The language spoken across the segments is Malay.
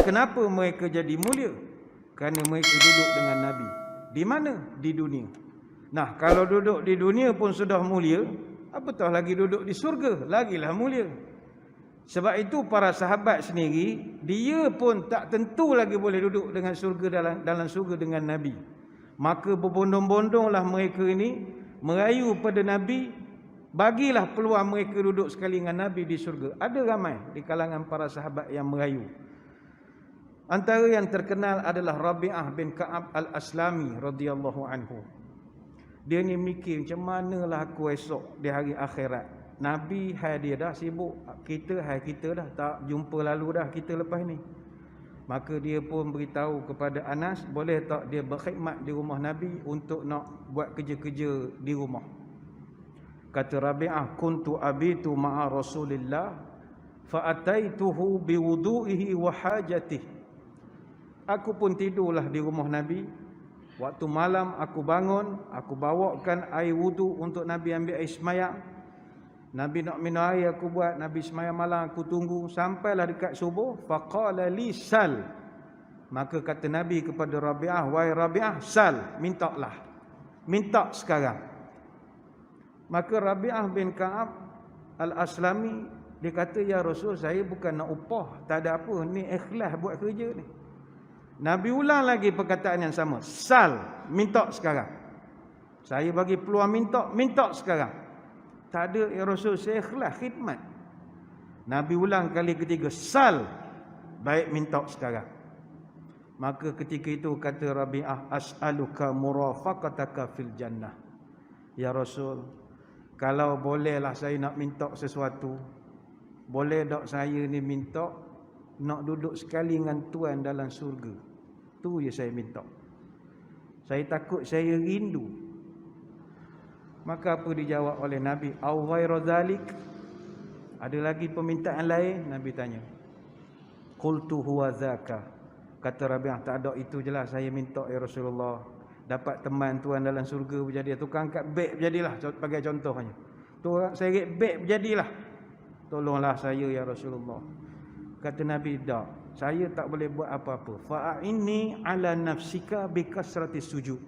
Kenapa mereka jadi mulia? Kerana mereka duduk dengan Nabi. Di mana? Di dunia. Nah, kalau duduk di dunia pun sudah mulia, apatah lagi duduk di surga, lagilah mulia. Sebab itu para sahabat sendiri, dia pun tak tentu lagi boleh duduk dengan surga dalam surga dengan Nabi. Maka berbondong-bondonglah mereka ini merayu pada Nabi, bagilah peluang mereka duduk sekali dengan Nabi di surga. Ada ramai di kalangan para sahabat yang merayu. Antara yang terkenal adalah Rabi'ah bin Ka'ab al-Aslami radhiyallahu anhu. Dia ni mikir, macam manalah aku esok di hari akhirat. Nabi hai dia dah sibuk, kita hai kita dah tak jumpa lalu dah kita lepas ni. Maka dia pun beritahu kepada Anas, boleh tak dia berkhidmat di rumah Nabi untuk nak buat kerja-kerja di rumah. Kata Rabi'ah, kuntu abitu ma'a Rasulillah fa ataituhu biwudu'ihi wa hajatihi. Aku pun tidurlah di rumah Nabi. Waktu malam aku bangun, aku bawakan air wudu untuk Nabi ambil air semayang. Nabi nak minum air, aku buat. Nabi semayang malam, aku tunggu. Sampailah dekat subuh. Faqala li sal. Maka kata Nabi kepada Rabi'ah, wahai Rabi'ah, sal, mintalah. Minta sekarang. Maka Rabi'ah bin Ka'ab al-Aslami, dia kata, ya Rasul, saya bukan nak upah. Tak ada apa, ni ikhlas buat kerja ni. Nabi ulang lagi perkataan yang sama. Sal, minta sekarang. Saya bagi peluang minta, minta sekarang. Tak ada, ya Rasul, saya ikhlas khidmat. Nabi ulang kali ketiga. Sal, baik minta sekarang. Maka ketika itu kata Rabi'ah, as'aluka murafaqataka fil jannah. Ya Rasul, kalau bolehlah saya nak minta sesuatu, boleh tak saya ni minta nak duduk sekali dengan Tuan dalam surga. Tu je saya minta. Saya takut saya rindu. Maka apa dijawab oleh Nabi? Au ghairu dzalik? Ada lagi permintaan lain? Nabi tanya. Qultu huwa dzaka. Kata Rabi'ah, tak ada, itu jelah saya minta ya Rasulullah. Dapat teman Tuan dalam surga berjadi. Tukang angkat beg berjadilah, sebagai contohnya. Tu orang seret beg berjadilah. Tolonglah saya ya Rasulullah. Kata Nabi, tak, saya tak boleh buat apa-apa. Fa'inni ala nafsika bikasrati sujud.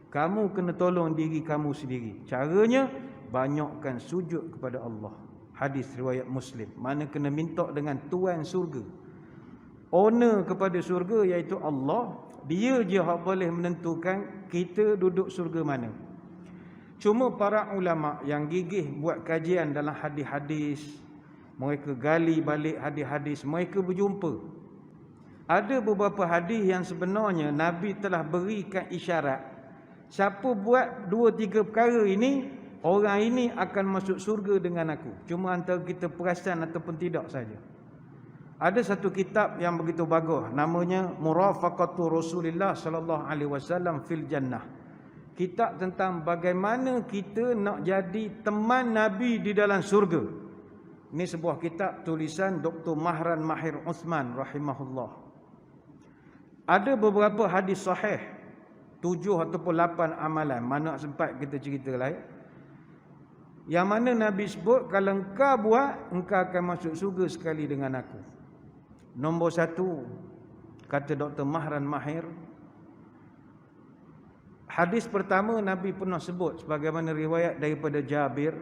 Kamu kena tolong diri kamu sendiri. Caranya, banyakkan sujud kepada Allah. Hadis riwayat Muslim. Mana kena minta dengan Tuan surga. Owner kepada surga iaitu Allah. Dia je yang boleh menentukan kita duduk surga mana. Cuma para ulama yang gigih buat kajian dalam hadis-hadis, mereka gali balik hadis-hadis, mereka berjumpa. Ada beberapa hadis yang sebenarnya Nabi telah berikan isyarat. Siapa buat 2-3 perkara ini, orang ini akan masuk surga dengan aku. Cuma antara kita perasan ataupun tidak saja. Ada satu kitab yang begitu bagus, namanya Murafaqatu Rasulillah sallallahu alaihi wasallam fil jannah. Kitab tentang bagaimana kita nak jadi teman Nabi di dalam surga. Ini sebuah kitab tulisan Dr. Mahran Mahir Uthman rahimahullah. Ada beberapa hadis sahih, 7 ataupun 8 amalan, mana sempat kita cerita lain, yang mana Nabi sebut, kalau engkau buat, engkau akan masuk surga sekali dengan aku. Nombor 1, kata Dr. Mahran Mahir, hadis pertama Nabi pernah sebut sebagaimana riwayat daripada Jabir,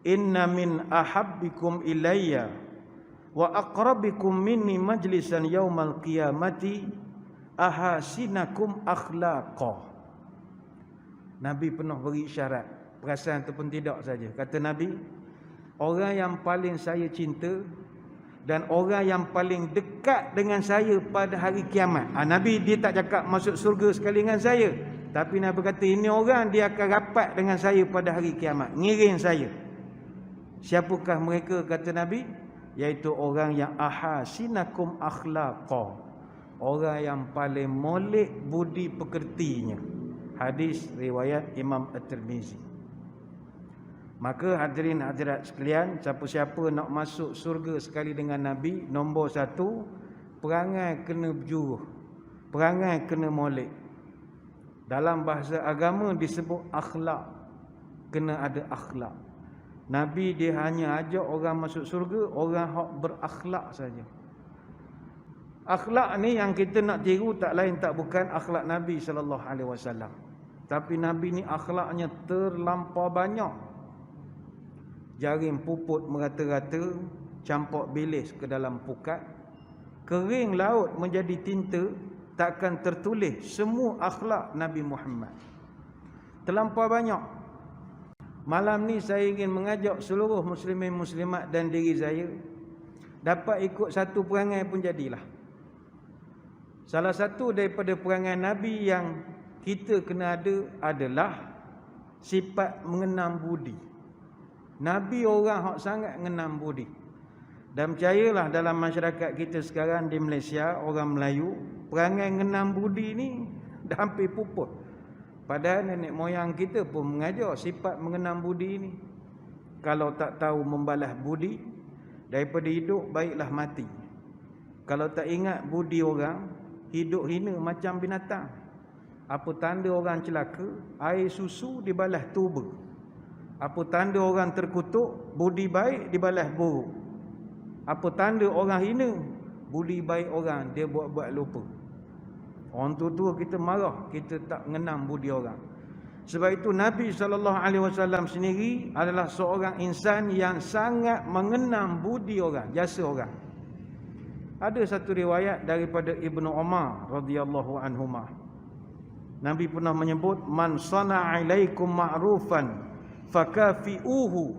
inna min ahabbikum ilayya wa aqrabikum minni majlisan yaumal qiyamati ahasinakum akhlaqa. Nabi pernah beri isyarat, perasan ataupun tidak saja. Kata Nabi, orang yang paling saya cinta dan orang yang paling dekat dengan saya pada hari kiamat. Nabi dia tak cakap masuk surga sekali dengan saya, tapi Nabi kata ini orang dia akan rapat dengan saya pada hari kiamat, ngiring saya. Siapakah mereka, kata Nabi? Iaitu orang yang ahasinakum akhlaqa, orang yang paling molek budi pekertinya. Hadis riwayat Imam At-Tirmizi. Maka hadirin hadirat sekalian, siapa-siapa nak masuk surga sekali dengan Nabi, nombor 1, perangai kena berjuruh, perangai kena molek. Dalam bahasa agama disebut akhlak, kena ada akhlak. Nabi dia hanya ajak orang masuk surga orang hak berakhlak saja. Akhlak ni yang kita nak tiru tak lain tak bukan akhlak Nabi sallallahu alaihi wasallam. Tapi Nabi ni akhlaknya terlampau banyak. Jaring puput merata-rata, campur bilis ke dalam pukat, kering laut menjadi tinta, takkan tertulis semua akhlak Nabi Muhammad. Terlampau banyak. Malam ni saya ingin mengajak seluruh muslimin muslimat dan diri saya dapat ikut satu perangai pun jadilah. Salah satu daripada perangai Nabi yang kita kena ada adalah sifat mengenam budi. Nabi orang hak sangat mengenam budi. Dan percayalah dalam masyarakat kita sekarang di Malaysia, orang Melayu, perangai mengenam budi ni dah hampir puput. Padahal nenek moyang kita pun mengajar sifat mengenam budi ni. Kalau tak tahu membalas budi, daripada hidup baiklah mati. Kalau tak ingat budi orang, hidup hina macam binatang. Apa tanda orang celaka? Air susu dibalas tuba. Apa tanda orang terkutuk? Budi baik dibalas buruk. Apa tanda orang hina? Budi baik orang dia buat-buat lupa. Orang tua-tua kita marah, kita tak mengenam budi orang. Sebab itu Nabi SAW sendiri adalah seorang insan yang sangat mengenam budi orang, jasa orang. Ada satu riwayat daripada Ibnu Umar radhiyallahu anhuma. Nabi pernah menyebut, man sana'a ilaikum ma'rufan fakafi'uhu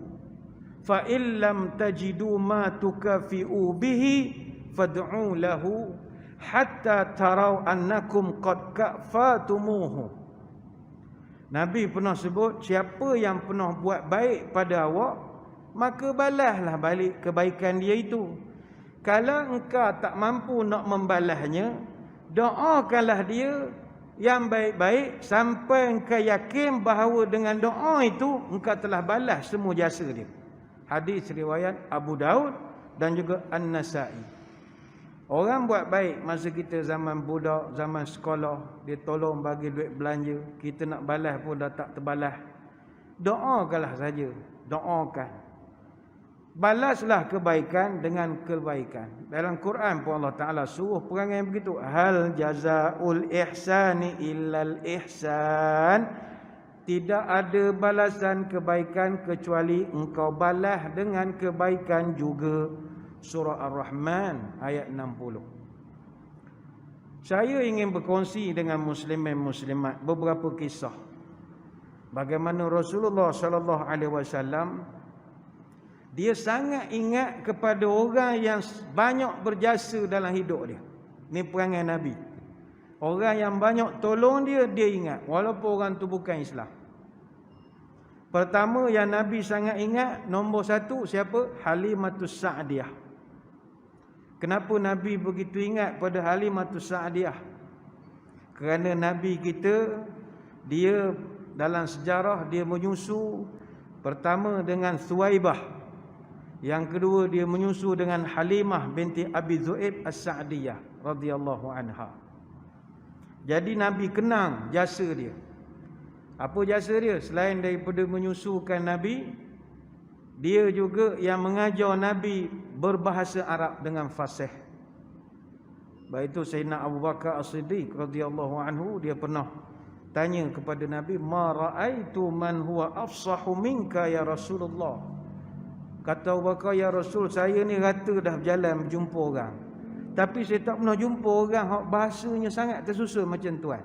fa illam tajidu ma tukafi'u bihi fad'u lahu hatta tarau annakum qad kafatumuhu. Nabi pernah sebut, siapa yang pernah buat baik pada awak, maka balaslah balik kebaikan dia itu. Kalau engkau tak mampu nak membalasnya, doakanlah dia yang baik-baik sampai engkau yakin bahawa dengan doa itu engkau telah balas semua jasa dia. Hadis riwayat Abu Daud dan juga An-Nasa'i. Orang buat baik masa kita zaman budak, zaman sekolah, dia tolong bagi duit belanja, kita nak balas pun dah tak terbalas. Doakanlah saja, doakan. Balaslah kebaikan dengan kebaikan. Dalam Quran pun Allah Ta'ala suruh perangai begitu. Hal jazaul ihsani illal ihsan. Tidak ada balasan kebaikan kecuali engkau balas dengan kebaikan juga. Surah Ar-Rahman ayat 60. Saya ingin berkongsi dengan muslimin muslimat beberapa kisah bagaimana Rasulullah sallallahu alaihi wasallam dia sangat ingat kepada orang yang banyak berjasa dalam hidup dia. Ni perangai Nabi. Orang yang banyak tolong dia, dia ingat walaupun orang tu bukan Islam. Pertama yang Nabi sangat ingat, nombor satu siapa? Halimatus Sa'diyah. Kenapa Nabi begitu ingat pada Halimatus Sa'diyah? Kerana Nabi kita, dia dalam sejarah dia menyusu pertama dengan Thuwaibah. Yang kedua dia menyusu dengan Halimah binti Abi Zu'aib As-Sa'diyah radhiyallahu anha. Jadi Nabi kenang jasa dia. Apa jasa dia? Selain daripada menyusukan Nabi, dia juga yang mengajar Nabi berbahasa Arab dengan fasih. Baik itu Sayyidina Abu Bakar As-Siddiq radhiyallahu anhu, dia pernah tanya kepada Nabi, ma ra'aitu man huwa afsahu minka ya Rasulullah. Kata Abu Bakar, ya Rasul, saya ni rata dah berjalan berjumpa orang, tapi saya tak pernah jumpa orang hak bahasanya sangat tersusun macam tuan.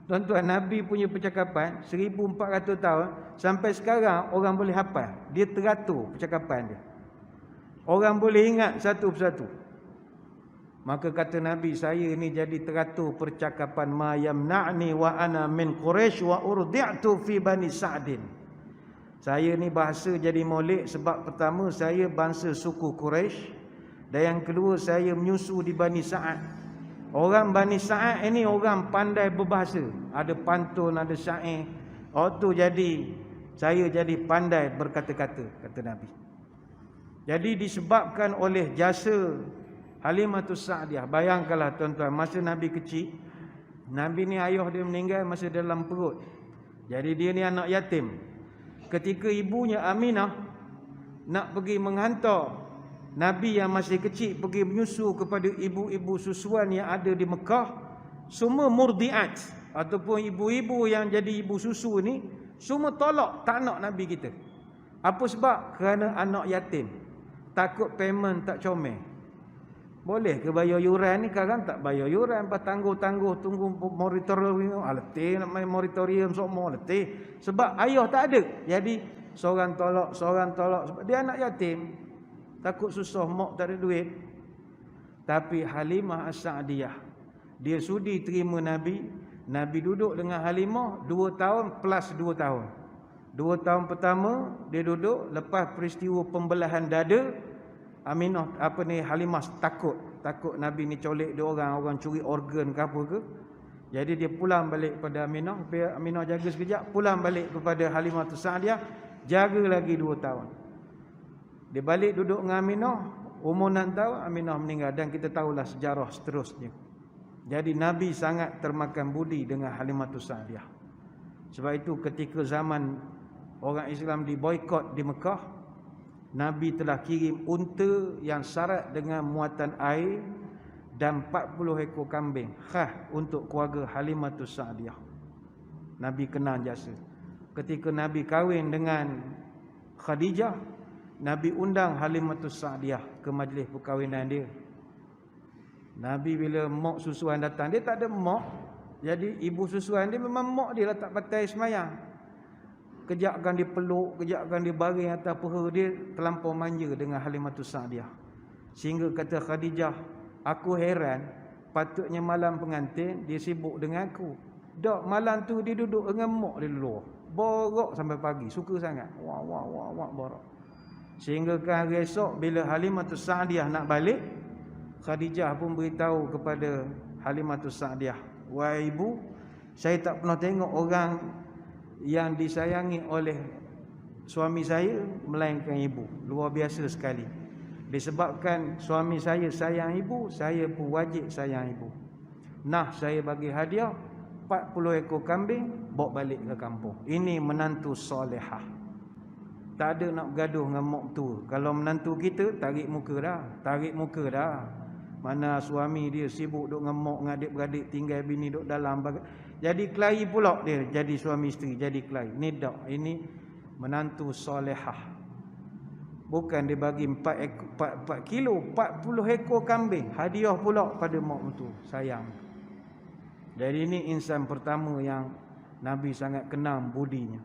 Tuan-tuan, Nabi punya percakapan 1400 tahun sampai sekarang orang boleh hafal. Dia teratur percakapan dia. Orang boleh ingat satu persatu. Maka kata Nabi, saya ni jadi teratur percakapan ma yamna'ni wa ana min Quraisy wa urdi'tu fi Bani Sa'din. Saya ni bahasa jadi molek sebab pertama saya bangsa suku Quraisy dan yang kedua saya menyusu di Bani Sa'ad. Orang Bani Sa'ad ini orang pandai berbahasa. Ada pantun, ada syair. Tu jadi saya jadi pandai berkata-kata, kata Nabi. Jadi disebabkan oleh jasa Halimatus Sa'diyah. Bayangkanlah tuan-tuan, masa Nabi kecil, Nabi ni ayah dia meninggal masa dalam perut. Jadi dia ni anak yatim. Ketika ibunya Aminah nak pergi menghantar Nabi yang masih kecil pergi menyusu kepada ibu-ibu susuan yang ada di Mekah, semua murdiat ataupun ibu-ibu yang jadi ibu susu ni semua tolak, tak nak Nabi kita. Apa sebab? Kerana anak yatim. Takut payment tak comel. Boleh ke bayar yuran ni? Sekarang tak bayar yuran, lepas tangguh-tangguh tunggu moratorium. Letih nak main moratorium semua, letih. Sebab ayah tak ada. Jadi seorang tolak sebab dia anak yatim. Takut susah, mak tak ada duit. Tapi Halimah As-Sa'diyah, dia sudi terima Nabi. Nabi duduk dengan Halimah 2 tahun plus 2 tahun. 2 tahun pertama dia duduk, lepas peristiwa pembelahan dada, Aminah Halimah takut Nabi ni colek dia orang curi organ ke apa ke. Jadi dia pulang balik pada Aminah, biar Aminah jaga sekejap, pulang balik kepada Halimah As-Sa'diyah, jaga lagi 2 tahun. Dia balik duduk dengan Aminah, umur 6 tahun Aminah meninggal, dan kita tahulah sejarah seterusnya. Jadi Nabi sangat termakan budi dengan Halimah As-Sa'diyah. Sebab itu ketika zaman orang Islam diboikot di Mekah, Nabi telah kirim unta yang syarat dengan muatan air dan 40 ekor kambing khas untuk keluarga Halimah As-Sa'diyah. Nabi kenal jasa. Ketika Nabi kahwin dengan Khadijah, Nabi undang Halimah As-Sa'diyah ke majlis perkahwinan dia. Nabi bila mak susuan datang, dia tak ada mak. Jadi ibu susuan dia memang mak dia lah, tak pakai semayang. Kejapkan dia peluk, kejapkan dia baring atas peha dia, terlampau manja dengan Halimah As-Sa'diyah. Sehingga kata Khadijah, aku heran, patutnya malam pengantin dia sibuk dengan aku. Dak, malam tu dia duduk dengan mak dia luar. Borok sampai pagi, suka sangat. Wah borok. Sehingga kan hari esok bila Halimah As-Sa'diyah nak balik, Khadijah pun beritahu kepada Halimah As-Sa'diyah, wahai ibu, saya tak pernah tengok orang yang disayangi oleh suami saya melainkan ibu. Luar biasa sekali. Disebabkan suami saya sayang ibu, saya pun wajib sayang ibu. Nah, saya bagi hadiah 40 ekor kambing, bawa balik ke kampung. Ini menantu solehah. Tak ada nak bergaduh dengan mak tu. Kalau menantu kita, tarik muka dah. Mana suami dia sibuk duk dengan mak, dengan adik-beradik, tinggal bini duk dalam. Jadi kelahi pula dia, jadi suami isteri, jadi kelahi. Ni tak, ini menantu solehah. Bukan dia bagi 4 kilo, 40 ekor kambing. Hadiah pula pada mak tu, sayang. Jadi ini insan pertama yang Nabi sangat kenal budinya.